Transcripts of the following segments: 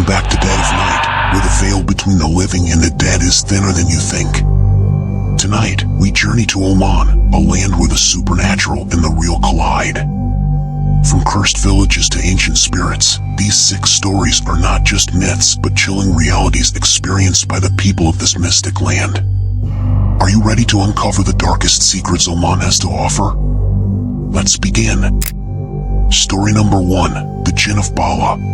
Welcome back to Dead of Night, where the veil between the living and the dead is thinner than you think. Tonight, we journey to Oman, a land where the supernatural and the real collide. From cursed villages to ancient spirits, these 6 stories are not just myths but chilling realities experienced by the people of this mystic land. Are you ready to uncover the darkest secrets Oman has to offer? Let's begin. Story number 1, The Jinn of Bala.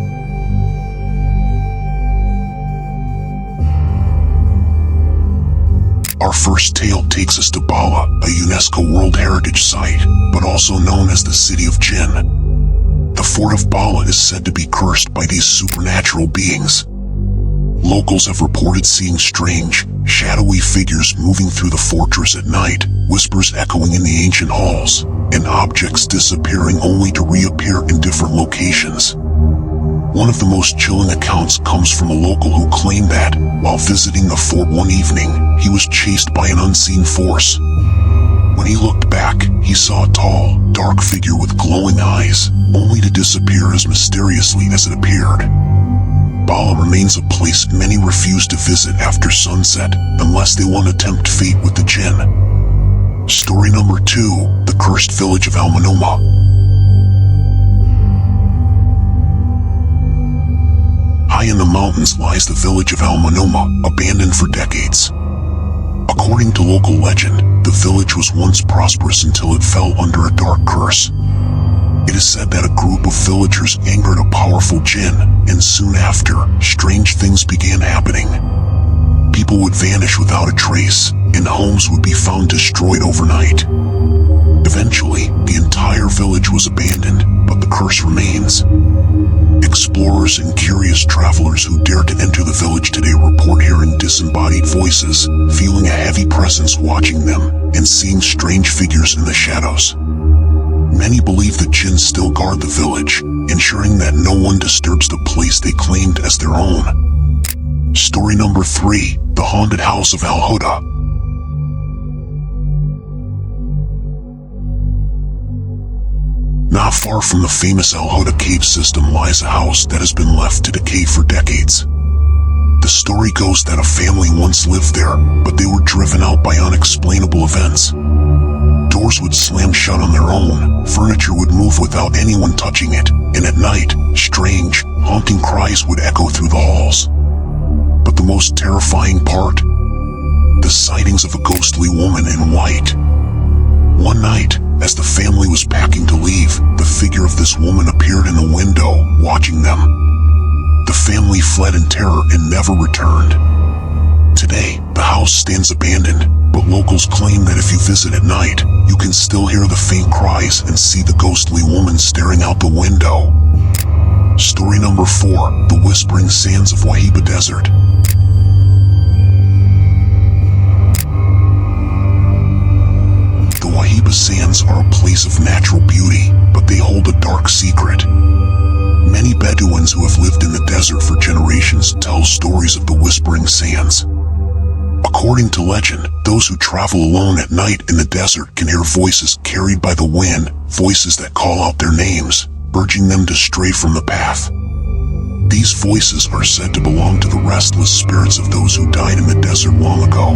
Our first tale takes us to Bala, a UNESCO World Heritage Site, but also known as the City of Jinn. The fort of Bala is said to be cursed by these supernatural beings. Locals have reported seeing strange, shadowy figures moving through the fortress at night, whispers echoing in the ancient halls, and objects disappearing only to reappear in different locations. One of the most chilling accounts comes from a local who claimed that, while visiting the fort one evening, he was chased by an unseen force. When he looked back, he saw a tall, dark figure with glowing eyes, only to disappear as mysteriously as it appeared. Bala remains a place many refuse to visit after sunset, unless they want to tempt fate with the jinn. Story number 2, The Cursed Village of Al-Manuma. High in the mountains lies the village of Al-Manuma, abandoned for decades. According to local legend, the village was once prosperous until it fell under a dark curse. It is said that a group of villagers angered a powerful jinn, and soon after, strange things began happening. People would vanish without a trace, and homes would be found destroyed overnight. Eventually, the entire village was abandoned, but the curse remains. Explorers and curious travelers who dare to enter the village today report hearing disembodied voices, feeling a heavy presence watching them, and seeing strange figures in the shadows. Many believe the jinn still guard the village, ensuring that no one disturbs the place they claimed as their own. Story number 3, The Haunted House of Al-Huda. Not far from the famous Al-Huda cave system lies a house that has been left to decay for decades. The story goes that a family once lived there, but they were driven out by unexplainable events. Doors would slam shut on their own, furniture would move without anyone touching it, and at night, strange, haunting cries would echo through the halls. But the most terrifying part? The sightings of a ghostly woman in white. One night, as the family was packing to leave, the figure of this woman appeared in the window, watching them. The family fled in terror and never returned. Today, the house stands abandoned, but locals claim that if you visit at night, you can still hear the faint cries and see the ghostly woman staring out the window. Story number 4, The Whispering Sands of Wahiba Desert. The Wahiba Sands are a place of natural beauty, but they hold a dark secret. Many Bedouins who have lived in the desert for generations tell stories of the Whispering Sands. According to legend, those who travel alone at night in the desert can hear voices carried by the wind, voices that call out their names, urging them to stray from the path. These voices are said to belong to the restless spirits of those who died in the desert long ago.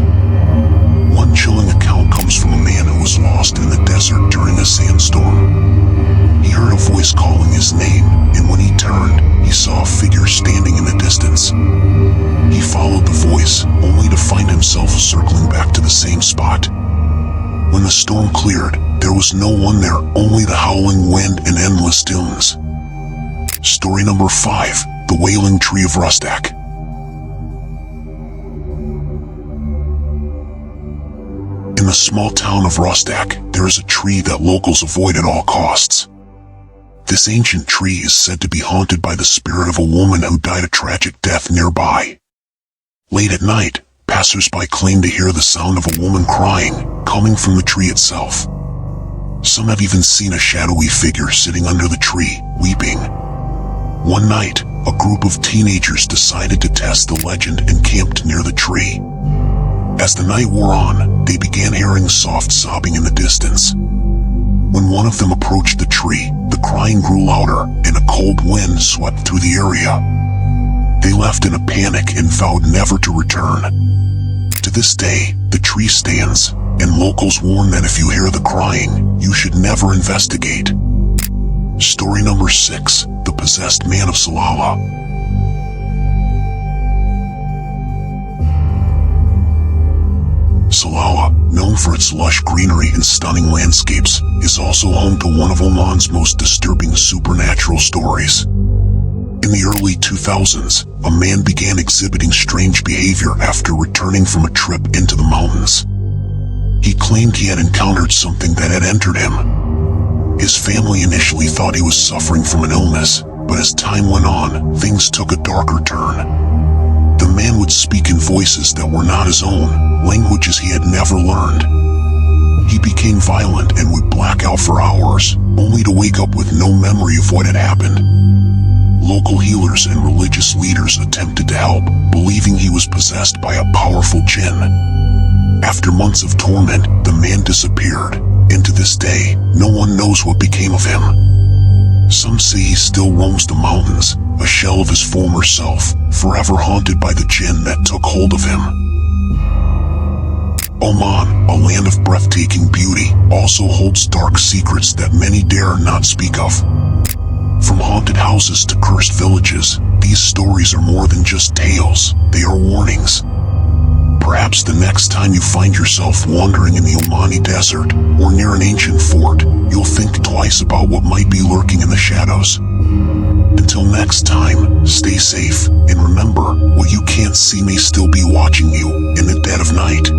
One chilling account comes from a man who was lost in the desert during a sandstorm. He heard a voice calling his name, and when he turned, he saw a figure standing in the distance. He followed the voice, only to find himself circling back to the same spot. When the storm cleared, there was no one there, only the howling wind and endless dunes. Story number 5, The Wailing Tree of Rustak. In the small town of Rustak, there is a tree that locals avoid at all costs. This ancient tree is said to be haunted by the spirit of a woman who died a tragic death nearby. Late at night, passers-by claim to hear the sound of a woman crying, coming from the tree itself. Some have even seen a shadowy figure sitting under the tree, weeping. One night, a group of teenagers decided to test the legend and camped near the tree. As the night wore on, they began hearing soft sobbing in the distance. When one of them approached the tree, the crying grew louder, and a cold wind swept through the area. They left in a panic and vowed never to return. To this day, the tree stands, and locals warn that if you hear the crying, you should never investigate. Story number 6, The Possessed Man of Salalah. Salalah, known for its lush greenery and stunning landscapes, is also home to one of Oman's most disturbing supernatural stories. In the early 2000s, a man began exhibiting strange behavior after returning from a trip into the mountains. He claimed he had encountered something that had entered him. His family initially thought he was suffering from an illness, but as time went on, things took a darker turn. The man would speak in voices that were not his own, languages he had never learned. He became violent and would black out for hours, only to wake up with no memory of what had happened. Local healers and religious leaders attempted to help, believing he was possessed by a powerful jinn. After months of torment, the man disappeared, and to this day, no one knows what became of him. Some say he still roams the mountains, a shell of his former self, forever haunted by the jinn that took hold of him. Oman, a land of breathtaking beauty, also holds dark secrets that many dare not speak of. From haunted houses to cursed villages, these stories are more than just tales, they are warnings. Perhaps the next time you find yourself wandering in the Omani desert, or near an ancient fort, you'll think twice about what might be lurking in the shadows. Until next time, stay safe, and remember, what you can't see may still be watching you in the dead of night.